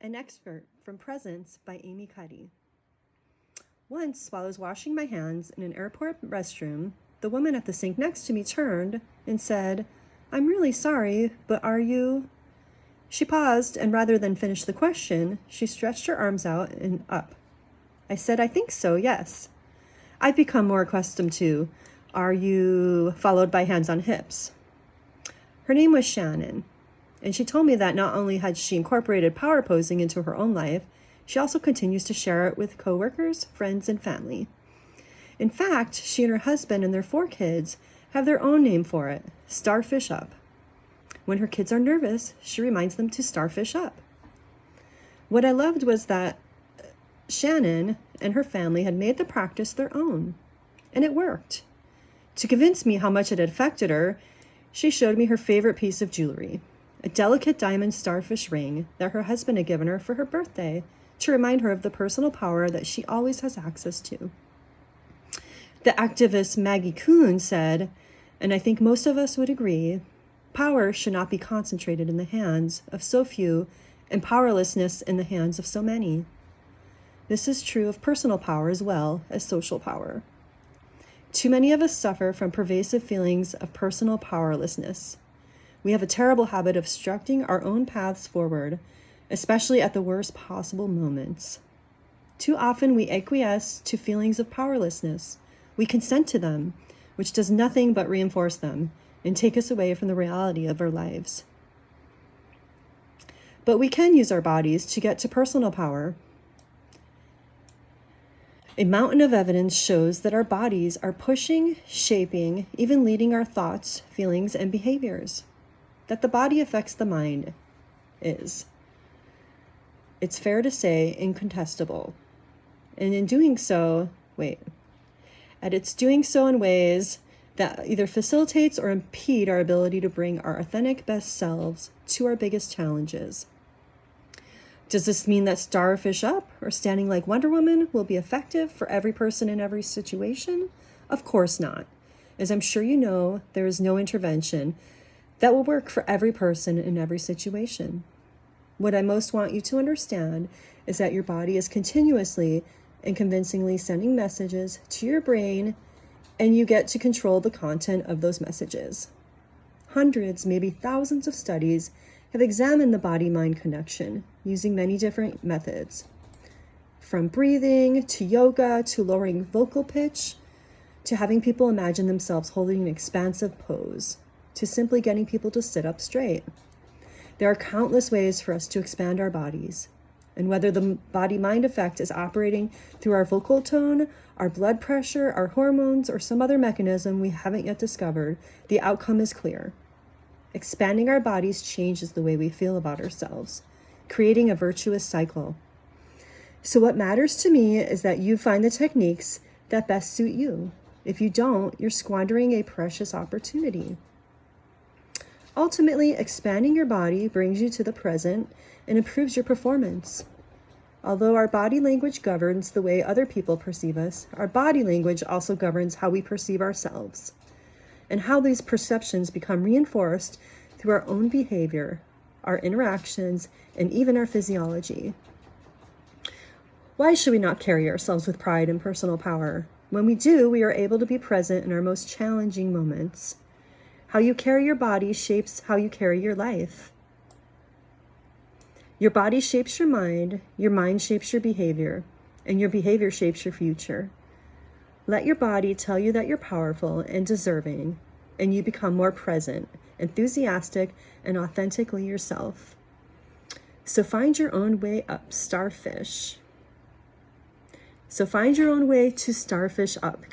An Expert from Presence by Amy Cuddy. Once, while I was washing my hands in an airport restroom, the woman at the sink next to me turned and said, "I'm really sorry, but are you?" She paused, and rather than finish the question, she stretched her arms out and up. I said, "I think so, yes." I've become more accustomed to, "Are you?" followed by hands on hips. Her name was Shannon, and she told me that not only had she incorporated power posing into her own life, she also continues to share it with coworkers, friends, and family. In fact, she and her husband and their 4 kids have their own name for it, Starfish Up. When her kids are nervous, she reminds them to starfish up. What I loved was that Shannon and her family had made the practice their own, and it worked. To convince me how much it had affected her, she showed me her favorite piece of jewelry, a delicate diamond starfish ring that her husband had given her for her birthday to remind her of the personal power that she always has access to. The activist Maggie Kuhn said, and I think most of us would agree, power should not be concentrated in the hands of so few and powerlessness in the hands of so many. This is true of personal power as well as social power. Too many of us suffer from pervasive feelings of personal powerlessness. We have a terrible habit of obstructing our own paths forward, especially at the worst possible moments. Too often we acquiesce to feelings of powerlessness. We consent to them, which does nothing but reinforce them and take us away from the reality of our lives. But we can use our bodies to get to personal power. A mountain of evidence shows that our bodies are pushing, shaping, even leading our thoughts, feelings, and behaviors. That the body affects the mind is, it's fair to say, incontestable. And in doing so, it's doing so in ways that either facilitates or impede our ability to bring our authentic best selves to our biggest challenges. Does this mean that starfish up or standing like Wonder Woman will be effective for every person in every situation? Of course not. As I'm sure you know, there is no intervention that will work for every person in every situation. What I most want you to understand is that your body is continuously and convincingly sending messages to your brain, and you get to control the content of those messages. Hundreds, maybe thousands of studies have examined the body-mind connection using many different methods, from breathing to yoga to lowering vocal pitch to having people imagine themselves holding an expansive pose to simply getting people to sit up straight. There are countless ways for us to expand our bodies, and whether the body-mind effect is operating through our vocal tone, our blood pressure, our hormones, or some other mechanism we haven't yet discovered, the outcome is clear. Expanding our bodies changes the way we feel about ourselves, creating a virtuous cycle. So what matters to me is that you find the techniques that best suit you. If you don't, you're squandering a precious opportunity. Ultimately, expanding your body brings you to the present and improves your performance. Although our body language governs the way other people perceive us, our body language also governs how we perceive ourselves, and how these perceptions become reinforced through our own behavior, our interactions, and even our physiology. Why should we not carry ourselves with pride and personal power? When we do, we are able to be present in our most challenging moments. How you carry your body shapes how you carry your life. Your body shapes your mind shapes your behavior, and your behavior shapes your future. Let your body tell you that you're powerful and deserving, and you become more present, enthusiastic, and authentically yourself. So find your own way up, starfish. So find your own way to starfish up,